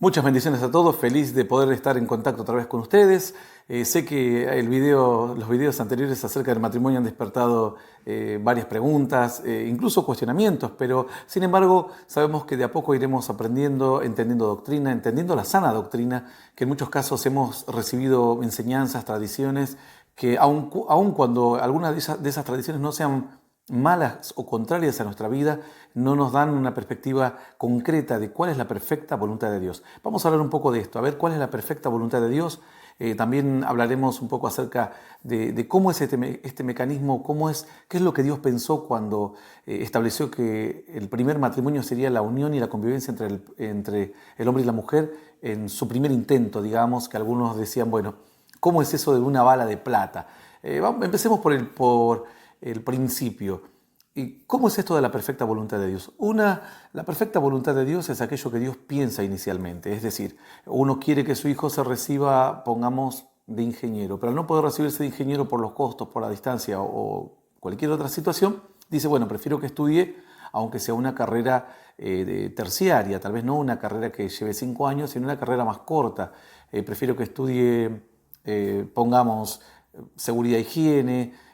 Muchas bendiciones a todos, feliz de poder estar en contacto otra vez con ustedes. Sé que los videos anteriores acerca del matrimonio han despertado varias preguntas, incluso cuestionamientos, pero sin embargo sabemos que de a poco iremos aprendiendo, entendiendo doctrina, entendiendo la sana doctrina, que en muchos casos hemos recibido enseñanzas, tradiciones, que aun cuando algunas de esas tradiciones no sean malas o contrarias a nuestra vida, no nos dan una perspectiva concreta de cuál es la perfecta voluntad de Dios. Vamos a hablar un poco de esto, a ver cuál es la perfecta voluntad de Dios. También hablaremos un poco acerca de cómo es este mecanismo, qué es lo que Dios pensó cuando estableció que el primer matrimonio sería la unión y la convivencia entre el hombre y la mujer en su primer intento, digamos, que algunos decían, bueno, ¿cómo es eso de una bala de plata? Empecemos por el principio. ¿Y cómo es esto de la perfecta voluntad de Dios? La perfecta voluntad de Dios es aquello que Dios piensa inicialmente. Es decir, uno quiere que su hijo se reciba, pongamos, de ingeniero, pero al no poder recibirse de ingeniero por los costos, por la distancia o cualquier otra situación, dice, bueno, prefiero que estudie, aunque sea una carrera terciaria, tal vez no una carrera que lleve 5 años, sino una carrera más corta. Prefiero que estudie, pongamos, seguridad e higiene,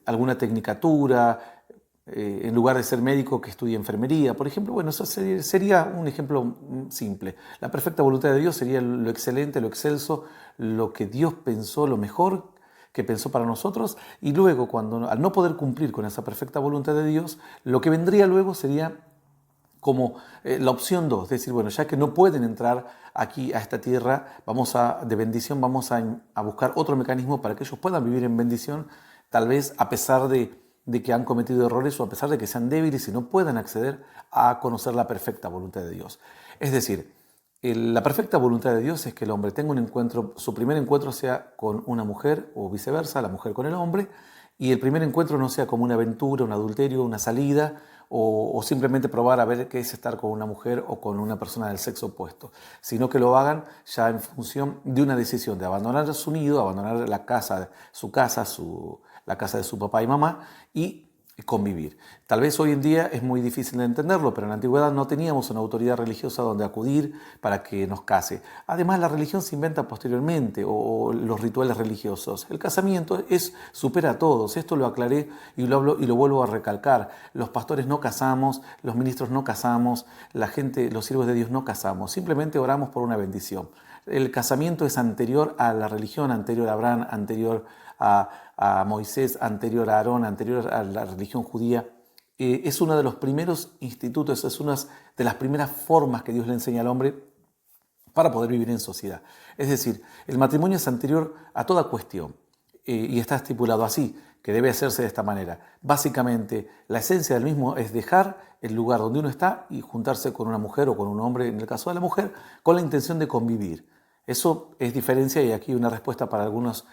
alguna tecnicatura, en lugar de ser médico que estudie enfermería, por ejemplo. Bueno, eso sería un ejemplo simple. La perfecta voluntad de Dios sería lo excelente, lo excelso, lo que Dios pensó, lo mejor que pensó para nosotros, y luego al no poder cumplir con esa perfecta voluntad de Dios, lo que vendría luego sería como la opción 2, es decir, bueno, ya que no pueden entrar aquí a esta tierra de bendición, vamos a buscar otro mecanismo para que ellos puedan vivir en bendición, tal vez a pesar de que han cometido errores o a pesar de que sean débiles y no puedan acceder a conocer la perfecta voluntad de Dios. Es decir, la perfecta voluntad de Dios es que el hombre tenga un encuentro, su primer encuentro sea con una mujer o viceversa, la mujer con el hombre, y el primer encuentro no sea como una aventura, un adulterio, una salida, o simplemente probar a ver qué es estar con una mujer o con una persona del sexo opuesto, sino que lo hagan ya en función de una decisión de abandonar su nido, abandonar la casa de su papá y mamá y convivir. Tal vez hoy en día es muy difícil de entenderlo, pero en la antigüedad no teníamos una autoridad religiosa donde acudir para que nos case. Además, la religión se inventa posteriormente, o los rituales religiosos. El casamiento supera a todos. Esto lo aclaré y lo hablo y lo vuelvo a recalcar. Los pastores no casamos, los ministros no casamos, la gente, los siervos de Dios no casamos. Simplemente oramos por una bendición. El casamiento es anterior a la religión, anterior a Abraham, anterior a Moisés, anterior a Aarón, anterior a la religión judía. Es uno de los primeros institutos, es una de las primeras formas que Dios le enseña al hombre para poder vivir en sociedad. Es decir, el matrimonio es anterior a toda cuestión y está estipulado así, que debe hacerse de esta manera. Básicamente, la esencia del mismo es dejar el lugar donde uno está y juntarse con una mujer o con un hombre, en el caso de la mujer, con la intención de convivir. Eso es diferencia, y aquí una respuesta para algunos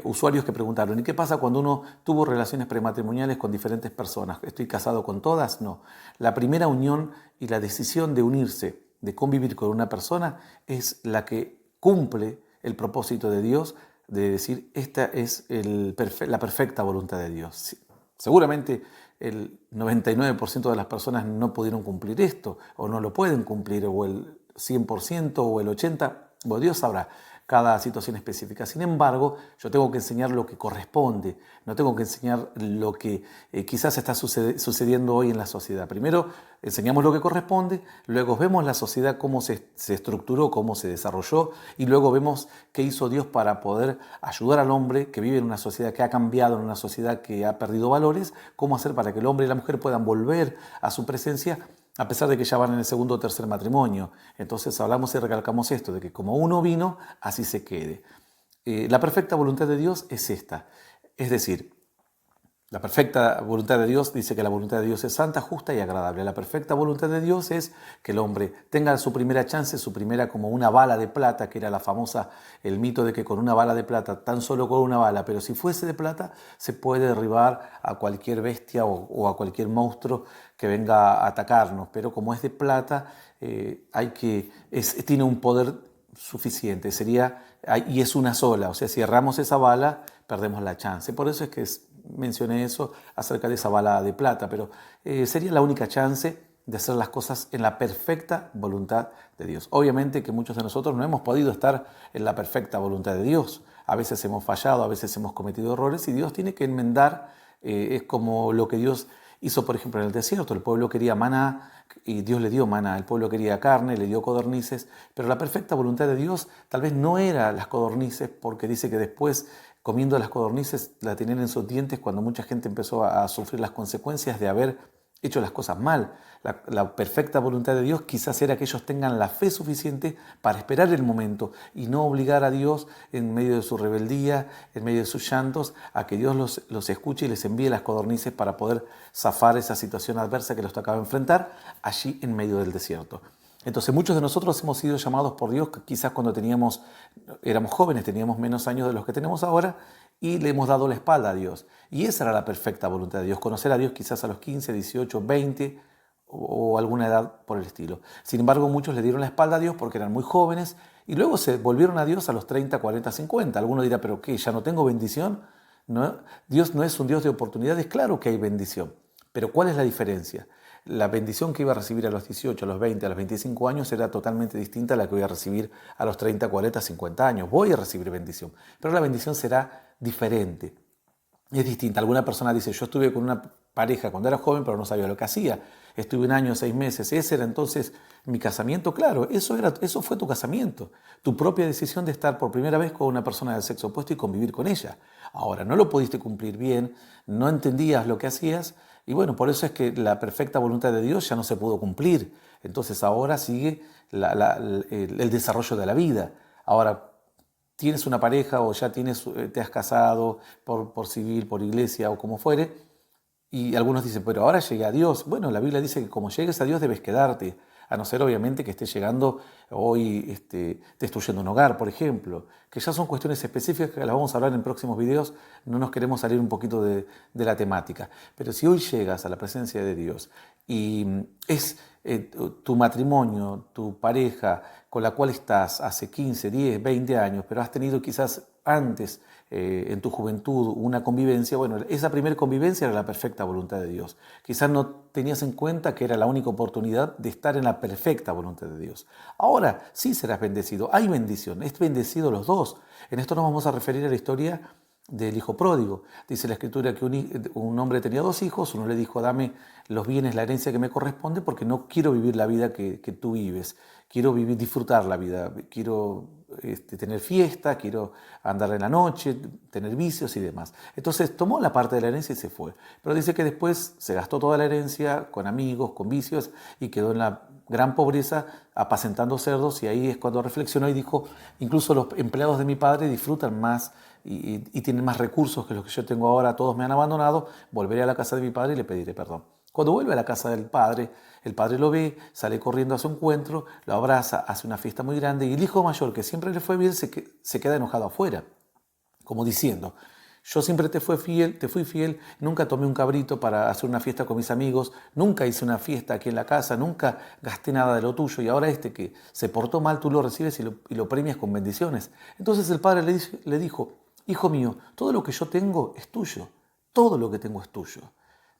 usuarios que preguntaron, ¿y qué pasa cuando uno tuvo relaciones prematrimoniales con diferentes personas? ¿Estoy casado con todas? No. La primera unión y la decisión de unirse, de convivir con una persona, es la que cumple el propósito de Dios de decir, esta es la perfecta voluntad de Dios. Seguramente el 99% de las personas no pudieron cumplir esto, o no lo pueden cumplir, o el 100% o el 80%, bueno, Dios sabrá cada situación específica. Sin embargo, yo tengo que enseñar lo que corresponde, no tengo que enseñar lo que quizás está sucediendo hoy en la sociedad. Primero enseñamos lo que corresponde, luego vemos la sociedad cómo se estructuró, cómo se desarrolló, y luego vemos qué hizo Dios para poder ayudar al hombre que vive en una sociedad que ha cambiado, en una sociedad que ha perdido valores, cómo hacer para que el hombre y la mujer puedan volver a su presencia a pesar de que ya van en el segundo o tercer matrimonio. Entonces hablamos y recalcamos esto, de que como uno vino, así se quede. La perfecta voluntad de Dios es esta. Es decir, la perfecta voluntad de Dios dice que la voluntad de Dios es santa, justa y agradable. La perfecta voluntad de Dios es que el hombre tenga su primera chance, su primera como una bala de plata, que era el mito de que con una bala de plata, tan solo con una bala, pero si fuese de plata, se puede derribar a cualquier bestia o a cualquier monstruo que venga a atacarnos. Pero como es de plata, tiene un poder suficiente, y es una sola. O sea, si erramos esa bala, perdemos la chance. Por eso es que mencioné eso acerca de esa bala de plata, pero sería la única chance de hacer las cosas en la perfecta voluntad de Dios. Obviamente que muchos de nosotros no hemos podido estar en la perfecta voluntad de Dios. A veces hemos fallado, a veces hemos cometido errores y Dios tiene que enmendar. Es como lo que Dios hizo, por ejemplo, en el desierto. El pueblo quería maná y Dios le dio maná. El pueblo quería carne, le dio codornices. Pero la perfecta voluntad de Dios tal vez no era las codornices, porque dice que después, comiendo las codornices, la tenían en sus dientes cuando mucha gente empezó a sufrir las consecuencias de haber hecho las cosas mal. La perfecta voluntad de Dios quizás era que ellos tengan la fe suficiente para esperar el momento y no obligar a Dios en medio de su rebeldía, en medio de sus llantos, a que Dios los escuche y les envíe las codornices para poder zafar esa situación adversa que los tocaba enfrentar allí en medio del desierto. Entonces muchos de nosotros hemos sido llamados por Dios, quizás cuando éramos jóvenes, teníamos menos años de los que tenemos ahora, y le hemos dado la espalda a Dios. Y esa era la perfecta voluntad de Dios, conocer a Dios quizás a los 15, 18, 20 o alguna edad por el estilo. Sin embargo, muchos le dieron la espalda a Dios porque eran muy jóvenes y luego se volvieron a Dios a los 30, 40, 50. Alguno dirá, ¿pero qué? ¿Ya no tengo bendición? ¿No? Dios no es un Dios de oportunidades, claro que hay bendición. Pero ¿cuál es la diferencia? La bendición que iba a recibir a los 18, a los 20, a los 25 años era totalmente distinta a la que voy a recibir a los 30, 40, 50 años. Voy a recibir bendición, pero la bendición será diferente. Es distinta. Alguna persona dice, yo estuve con una pareja cuando era joven, pero no sabía lo que hacía. Estuve 1 año, 6 meses. Ese era entonces mi casamiento. Claro, eso fue tu casamiento. Tu propia decisión de estar por primera vez con una persona del sexo opuesto y convivir con ella. Ahora, no lo pudiste cumplir bien, no entendías lo que hacías y bueno, por eso es que la perfecta voluntad de Dios ya no se pudo cumplir. Entonces ahora sigue el desarrollo de la vida. Ahora, tienes una pareja o ya te has casado por civil, por iglesia o como fuere, y algunos dicen, pero ahora llegué a Dios. Bueno, la Biblia dice que como llegues a Dios debes quedarte, a no ser obviamente que estés llegando hoy destruyendo un hogar, por ejemplo, que ya son cuestiones específicas que las vamos a hablar en próximos videos, no nos queremos salir un poquito de la temática. Pero si hoy llegas a la presencia de Dios y es tu matrimonio, tu pareja con la cual estás hace 15, 10, 20 años, pero has tenido quizás antes en tu juventud una convivencia, bueno, esa primera convivencia era la perfecta voluntad de Dios. Quizás no tenías en cuenta que era la única oportunidad de estar en la perfecta voluntad de Dios. Ahora sí serás bendecido, hay bendición, es bendecido los dos. En esto nos vamos a referir a la historia del hijo pródigo. Dice la Escritura que un hombre tenía 2 hijos, uno le dijo, dame los bienes, la herencia que me corresponde, porque no quiero vivir la vida que tú vives, quiero disfrutar la vida, quiero tener fiesta, quiero andar en la noche, tener vicios y demás. Entonces tomó la parte de la herencia y se fue. Pero dice que después se gastó toda la herencia con amigos, con vicios y quedó en la gran pobreza apacentando cerdos y ahí es cuando reflexionó y dijo, incluso los empleados de mi padre disfrutan más y tienen más recursos que los que yo tengo ahora, todos me han abandonado, volveré a la casa de mi padre y le pediré perdón. Cuando vuelve a la casa del padre, el padre lo ve, sale corriendo a su encuentro, lo abraza, hace una fiesta muy grande y el hijo mayor, que siempre le fue bien, se queda enojado afuera, como diciendo, yo siempre te fui fiel, nunca tomé un cabrito para hacer una fiesta con mis amigos, nunca hice una fiesta aquí en la casa, nunca gasté nada de lo tuyo y ahora que se portó mal tú lo recibes y lo premias con bendiciones. Entonces el padre le dijo, hijo mío, todo lo que yo tengo es tuyo, todo lo que tengo es tuyo,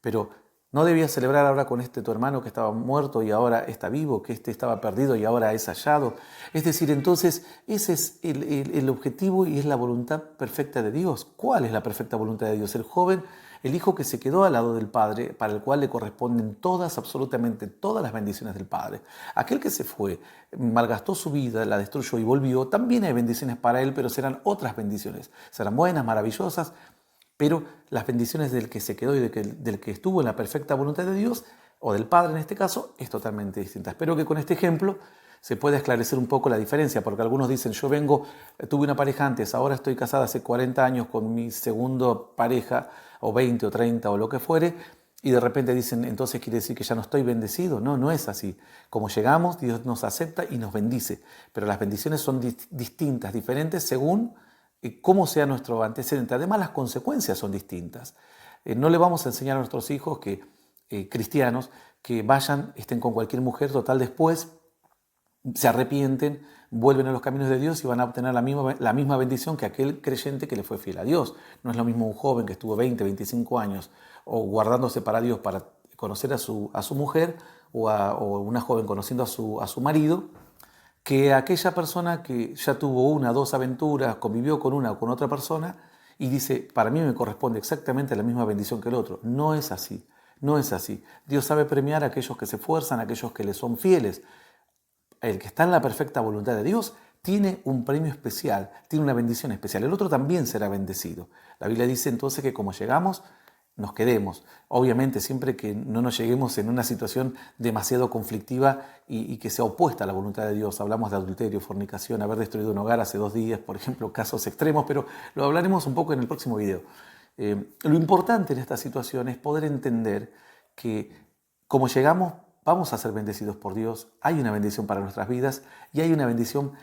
pero ¿no debías celebrar ahora con tu hermano que estaba muerto y ahora está vivo, que estaba perdido y ahora es hallado? Es decir, entonces ese es el objetivo y es la voluntad perfecta de Dios. ¿Cuál es la perfecta voluntad de Dios? El joven, el hijo que se quedó al lado del Padre, para el cual le corresponden absolutamente todas las bendiciones del Padre. Aquel que se fue, malgastó su vida, la destruyó y volvió, también hay bendiciones para él, pero serán otras bendiciones. Serán buenas, maravillosas, pero las bendiciones del que se quedó y del que estuvo en la perfecta voluntad de Dios, o del Padre en este caso, es totalmente distinta. Espero que con este ejemplo se pueda esclarecer un poco la diferencia, porque algunos dicen, tuve una pareja antes, ahora estoy casada hace 40 años con mi segundo pareja, o 20 o 30 o lo que fuere, y de repente dicen, entonces quiere decir que ya no estoy bendecido. No, no es así. Como llegamos, Dios nos acepta y nos bendice, pero las bendiciones son distintas, diferentes según cómo sea nuestro antecedente. Además, las consecuencias son distintas. No le vamos a enseñar a nuestros hijos cristianos que estén con cualquier mujer, total después se arrepienten, vuelven a los caminos de Dios y van a obtener la misma bendición que aquel creyente que le fue fiel a Dios. No es lo mismo un joven que estuvo 20, 25 años o guardándose para Dios para conocer a su mujer, o una joven conociendo a su marido, que aquella persona que ya tuvo una o dos aventuras, convivió con una o con otra persona y dice, para mí me corresponde exactamente la misma bendición que el otro. No es así, no es así. Dios sabe premiar a aquellos que se esfuerzan, a aquellos que le son fieles. El que está en la perfecta voluntad de Dios tiene un premio especial, tiene una bendición especial. El otro también será bendecido. La Biblia dice entonces que como llegamos, nos quedemos. Obviamente siempre que no nos lleguemos en una situación demasiado conflictiva y que sea opuesta a la voluntad de Dios. Hablamos de adulterio, fornicación, haber destruido un hogar hace 2 días, por ejemplo, casos extremos, pero lo hablaremos un poco en el próximo video. Lo importante en esta situación es poder entender que como llegamos, vamos a ser bendecidos por Dios, hay una bendición para nuestras vidas y hay una bendición